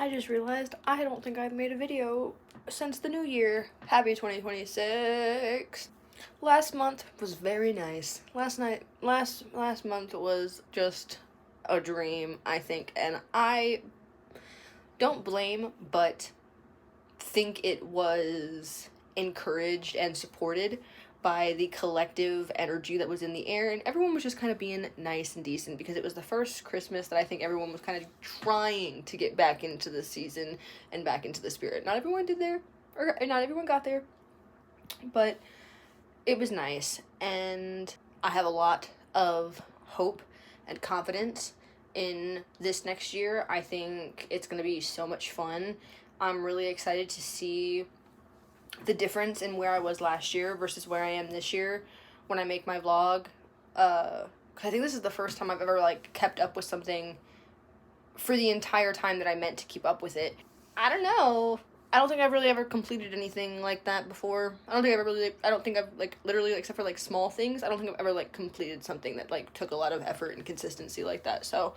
I just realized I don't think I've made a video since the new year. Happy 2026. Last month was very nice. Last month was just a dream, I think, and I don't blame, but think it was encouraged and supported by the collective energy that was in the air, and everyone was just kind of being nice and decent because it was the first Christmas that I think everyone was kind of trying to get back into the season and back into the spirit. Not everyone did there, or not everyone got there, but it was nice, and I have a lot of hope and confidence in this next year. I think it's going to be so much fun. I'm really excited to see the difference in where I was last year versus where I am this year when I make my vlog. 'Cause I think this is the first time I've ever, like, kept up with something for the entire time that I meant to keep up with it. I don't know. I don't think I've really ever completed anything like that before. I don't think I've, like, literally, except for, like, small things, I don't think I've ever, like, completed something that, like, took a lot of effort and consistency like that. So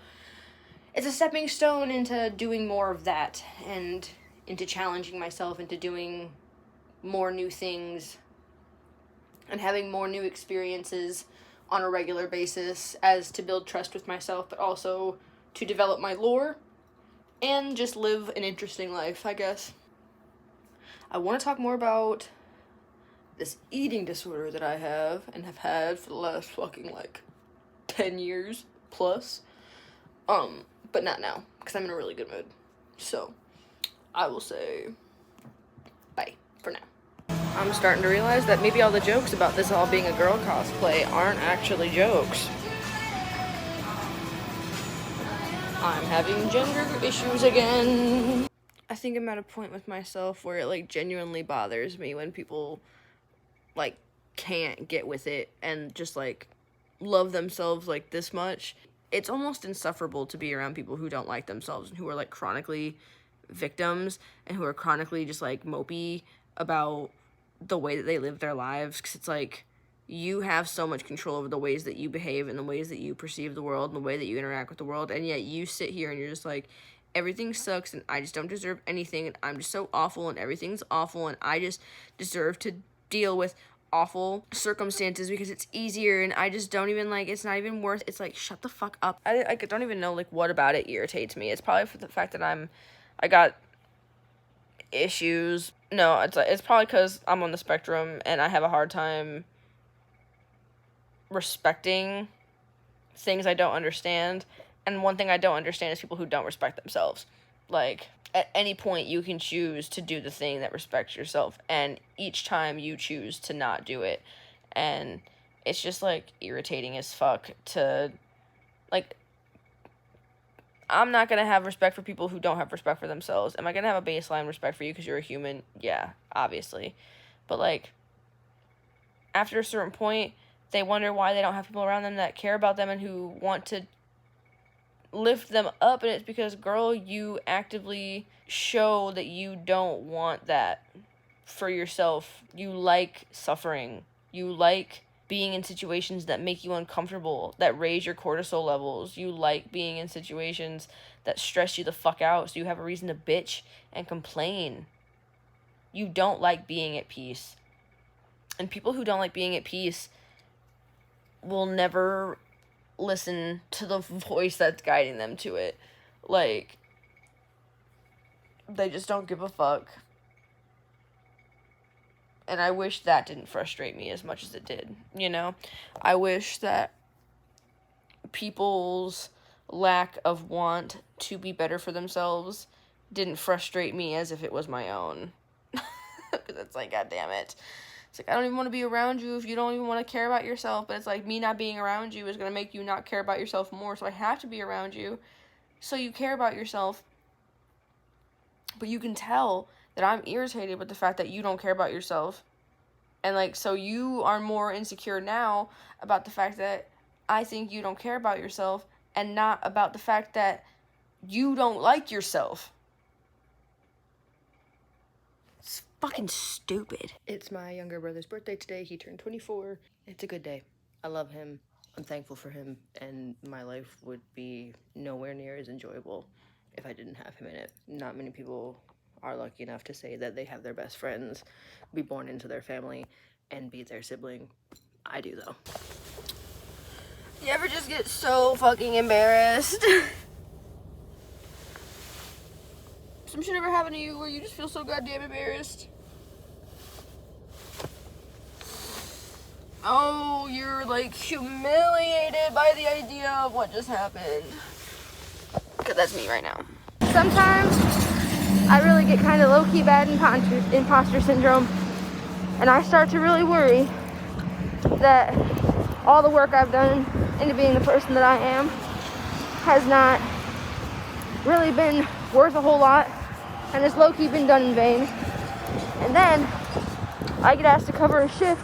it's a stepping stone into doing more of that and into challenging myself into doing more new things and having more new experiences on a regular basis, as to build trust with myself, but also to develop my lore and just live an interesting life, I guess. I want to talk more about this eating disorder that I have and have had for the last fucking, like, 10 years plus. But not now, because I'm in a really good mood. So, I will say bye for now. I'm starting to realize that maybe all the jokes about this all being a girl cosplay aren't actually jokes. I'm having gender issues again. I think I'm at a point with myself where it, like, genuinely bothers me when people, like, can't get with it and just, like, love themselves, like, this much. It's almost insufferable to be around people who don't like themselves and who are, like, chronically victims and who are chronically just, like, mopey about the way that they live their lives, because it's like, you have so much control over the ways that you behave and the ways that you perceive the world and the way that you interact with the world, and yet you sit here and you're just like, everything sucks and I just don't deserve anything and I'm just so awful and everything's awful and I just deserve to deal with awful circumstances because it's easier and I just don't even, like, it's not even worth. It's like, shut the fuck up. I don't even know, like, what about it irritates me. It's probably for the fact that I got issues. No, it's probably because I'm on the spectrum and I have a hard time respecting things I don't understand. And one thing I don't understand is people who don't respect themselves. Like, at any point you can choose to do the thing that respects yourself, and each time you choose to not do it. And it's just, like, irritating as fuck to, like, I'm not gonna have respect for people who don't have respect for themselves. Am I gonna have a baseline respect for you because you're a human? Yeah, obviously. But, like, after a certain point, they wonder why they don't have people around them that care about them and who want to lift them up, and it's because, girl, you actively show that you don't want that for yourself. You like suffering. You like being in situations that make you uncomfortable, that raise your cortisol levels. You like being in situations that stress you the fuck out, so you have a reason to bitch and complain. You don't like being at peace. And people who don't like being at peace will never listen to the voice that's guiding them to it. Like, they just don't give a fuck. And I wish that didn't frustrate me as much as it did, you know? I wish that people's lack of want to be better for themselves didn't frustrate me as if it was my own. Because it's like, God damn it. It's like, I don't even want to be around you if you don't even want to care about yourself. But it's like, me not being around you is going to make you not care about yourself more. So I have to be around you so you care about yourself. But you can tell that I'm irritated with the fact that you don't care about yourself. And, like, so you are more insecure now about the fact that I think you don't care about yourself, and not about the fact that you don't like yourself. It's fucking stupid. It's my younger brother's birthday today. He turned 24. It's a good day. I love him. I'm thankful for him. And my life would be nowhere near as enjoyable if I didn't have him in it. Not many people are lucky enough to say that they have their best friends be born into their family and be their sibling. I do, though. You ever just get so fucking embarrassed? Some shit ever happen to you where you just feel so goddamn embarrassed? Oh, you're like humiliated by the idea of what just happened. Because that's me right now. Sometimes I really get kind of low-key bad imposter syndrome, and I start to really worry that all the work I've done into being the person that I am has not really been worth a whole lot, and it's low-key been done in vain. And then I get asked to cover a shift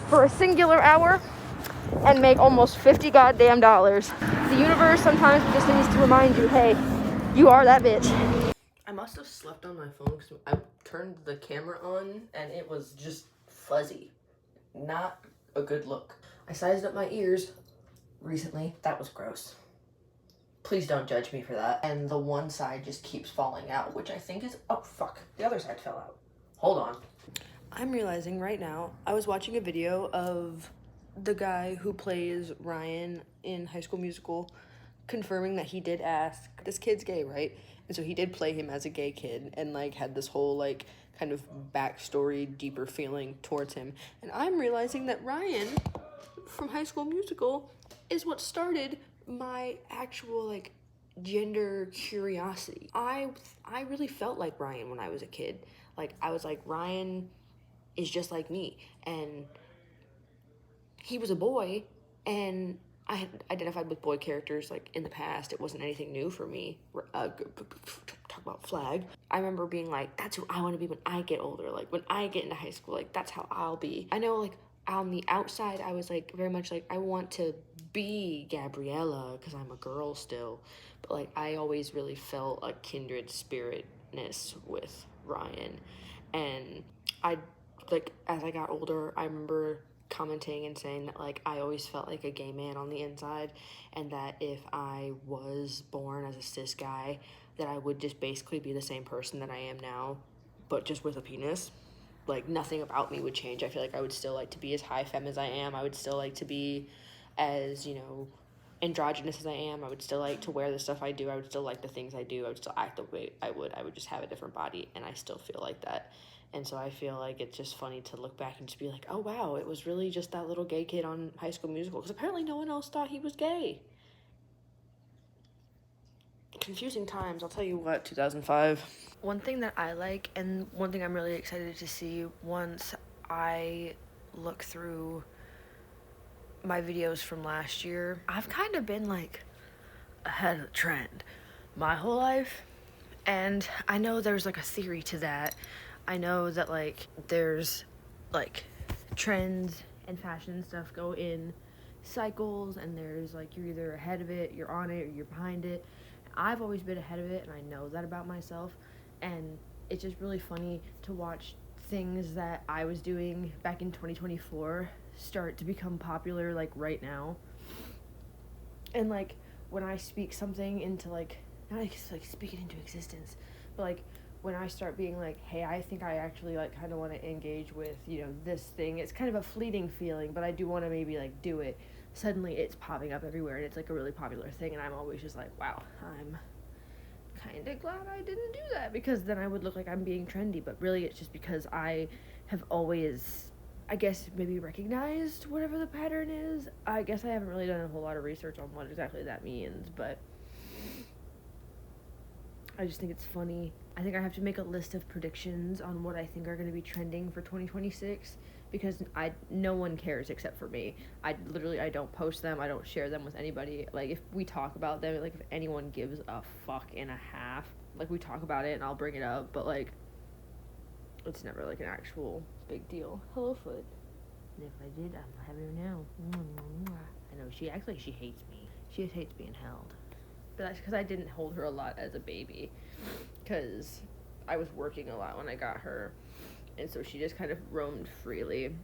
for a singular hour and make almost $50 goddamn dollars. The universe sometimes just needs to remind you, hey, you are that bitch. I must have slept on my phone because I turned the camera on and it was just fuzzy. Not a good look. I sized up my ears recently. That was gross. Please don't judge me for that. And the one side just keeps falling out, which I think is, oh fuck, the other side fell out. Hold on. I'm realizing right now, I was watching a video of the guy who plays Ryan in High School Musical confirming that he did ask, this kid's gay, right? And so he did play him as a gay kid and like had this whole like kind of backstory, deeper feeling towards him. And I'm realizing that Ryan from High School Musical is what started my actual like gender curiosity. I really felt like Ryan when I was a kid. Like I was like, Ryan is just like me, and he was a boy, and I had identified with boy characters like in the past. It wasn't anything new for me. Talk about flag. I remember being like, that's who I want to be when I get older. Like when I get into high school, like that's how I'll be. I know like on the outside, I was like very much like, I want to be Gabriella because I'm a girl still. But like I always really felt a kindred spiritness with Ryan. And I like as I got older, I remember commenting and saying that like I always felt like a gay man on the inside, and that if I was born as a cis guy, that I would just basically be the same person that I am now, but just with a penis. Like nothing about me would change. I feel like I would still like to be as high femme as I am. I would still like to be as, you know, androgynous as I am. I would still like to wear the stuff I do. I would still like the things I do. I would still act the way I would. I would just have a different body, and I still feel like that. And so I feel like it's just funny to look back and just be like, oh wow, it was really just that little gay kid on High School Musical, because apparently no one else thought he was gay. Confusing times, I'll tell you what, 2005. One thing that I like, and one thing I'm really excited to see once I look through my videos from last year, I've kind of been like ahead of the trend my whole life. And I know there's like a theory to that. I know that like there's like trends and fashion and stuff go in cycles, and there's like you're either ahead of it, you're on it, or you're behind it. I've always been ahead of it, and I know that about myself. And it's just really funny to watch things that I was doing back in 2024 start to become popular like right now. And like when I speak something into like, not like speak it into existence, but like when I start being like, hey, I think I actually like kind of want to engage with, you know, this thing. It's kind of a fleeting feeling, but I do want to maybe like do it. Suddenly it's popping up everywhere, and it's like a really popular thing, and I'm always just like, wow, I'm kind of glad I didn't do that, because then I would look like I'm being trendy. But really it's just because I have always, I guess, maybe recognized whatever the pattern is. I guess I haven't really done a whole lot of research on what exactly that means, but I just think it's funny. I think I have to make a list of predictions on what I think are going to be trending for 2026, because no one cares except for me. I don't post them. I don't share them with anybody. Like, if we talk about them, like, if anyone gives a fuck and a half, like, we talk about it and I'll bring it up, but, like, it's never, like, an actual big deal. Hello, Foot. And if I did, I'm having her now. I know, she acts like she hates me. She just hates being held. But that's because I didn't hold her a lot as a baby, because I was working a lot when I got her, and so she just kind of roamed freely,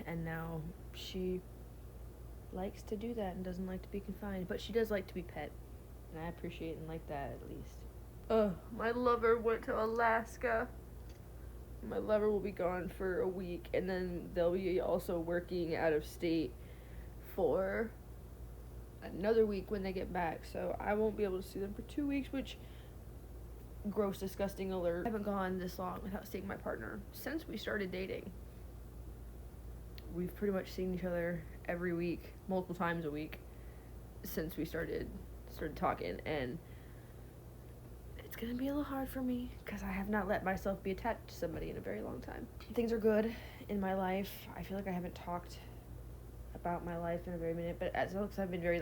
and now she likes to do that and doesn't like to be confined, but she does like to be pet. And I appreciate and like that at least. My lover went to Alaska. My lover will be gone for a week, and then they'll be also working out of state for another week when they get back. So I won't be able to see them for 2 weeks, which, gross, disgusting alert. I haven't gone this long without seeing my partner since we started dating. We've pretty much seen each other every week, multiple times a week, since we started talking, and it's gonna be a little hard for me because I have not let myself be attached to somebody in a very long time. Things are good in my life. I feel like I haven't talked about my life in a very minute, but as it looks, I've been very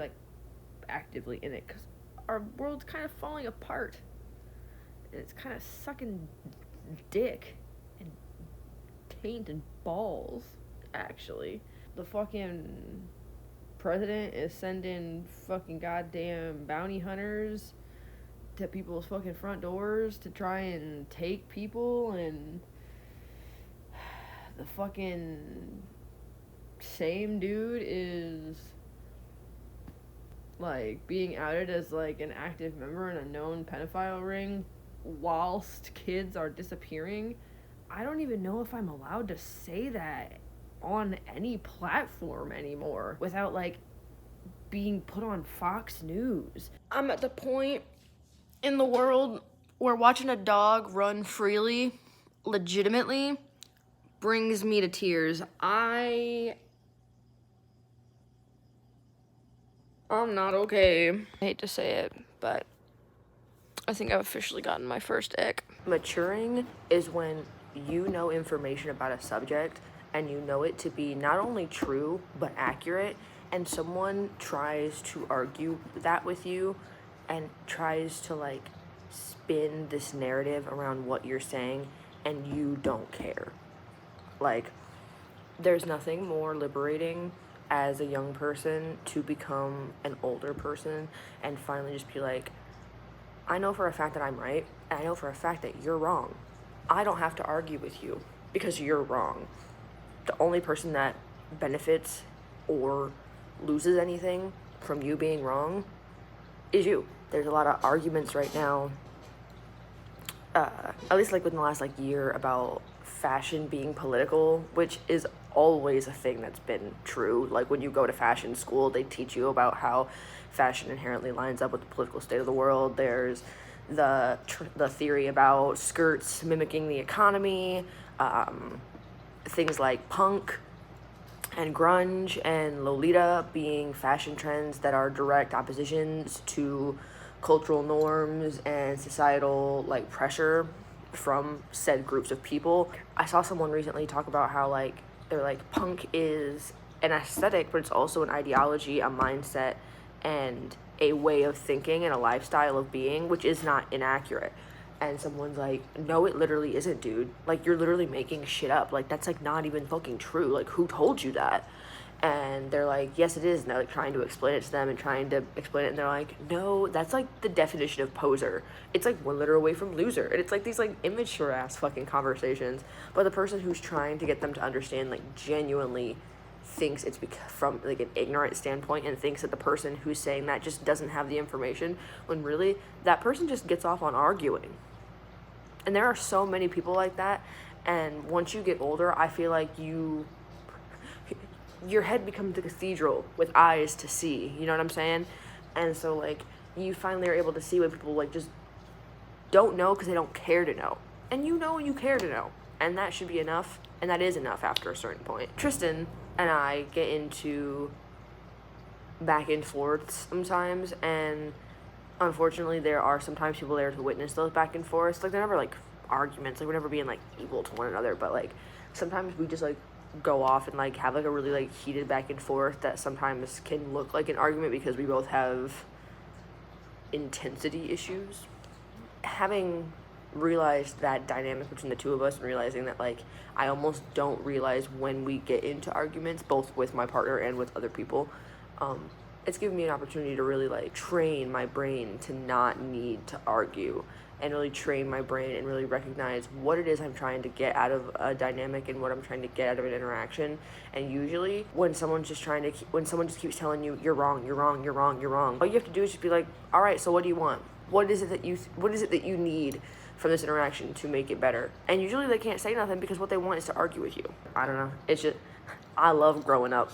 actively in it because our world's kind of falling apart. And it's kind of sucking dick and taint and balls, actually. The fucking president is sending fucking goddamn bounty hunters to people's fucking front doors to try and take people, and the fucking same dude is being outed as an active member in a known pedophile ring whilst kids are disappearing. I don't even know if I'm allowed to say that on any platform anymore without being put on Fox News. I'm at the point in the world where watching a dog run freely legitimately brings me to tears. I'm not okay. I hate to say it, but I think I've officially gotten my first ick. Maturing is when you know information about a subject and you know it to be not only true but accurate, and someone tries to argue that with you and tries to spin this narrative around what you're saying, and you don't care. There's nothing more liberating as a young person to become an older person and finally just be like, I know for a fact that I'm right, and I know for a fact that you're wrong. I don't have to argue with you because you're wrong. The only person that benefits or loses anything from you being wrong is you. There's a lot of arguments right now, at least within the last year, about fashion being political, which is always a thing that's been true. When you go to fashion school, they teach you about how fashion inherently lines up with the political state of the world. There's the theory about skirts mimicking the economy, things like punk and grunge and Lolita being fashion trends that are direct oppositions to cultural norms and societal pressure from said groups of people. I saw someone recently talk about how they're punk is an aesthetic, but it's also an ideology, a mindset, and a way of thinking and a lifestyle of being, which is not inaccurate. And someone's like, no, it literally isn't, dude. You're literally making shit up. That's not even fucking true. Who told you that? And they're like, yes, it is. And they're trying to explain it to them and trying to explain it. And they're like, no, that's the definition of poser. It's one letter away from loser. And it's these immature ass fucking conversations. But the person who's trying to get them to understand genuinely thinks it's from an ignorant standpoint and thinks that the person who's saying that just doesn't have the information, when really that person just gets off on arguing. And there are so many people like that. And once you get older, I feel your head becomes a cathedral with eyes to see, you know what I'm saying? And so you finally are able to see what people just don't know because they don't care to know. And you know and you care to know. And that should be enough. And that is enough after a certain point. Tristan and I get into back and forth sometimes, and unfortunately there are sometimes people there to witness those back and forths. They're never arguments, we're never being evil to one another, but sometimes we just go off and have a really heated back and forth that sometimes can look like an argument because we both have intensity issues. Having realized that dynamic between the two of us and realizing that I almost don't realize when we get into arguments, both with my partner and with other people, it's given me an opportunity to really like train my brain to not need to argue, and really train my brain and really recognize what it is I'm trying to get out of a dynamic and what I'm trying to get out of an interaction. And usually when someone just keeps telling you you're wrong, all you have to do is just be like, all right, so what do you want? What is it that you need from this interaction to make it better? And usually they can't say nothing because what they want is to argue with you. I don't know. It's just, I love growing up.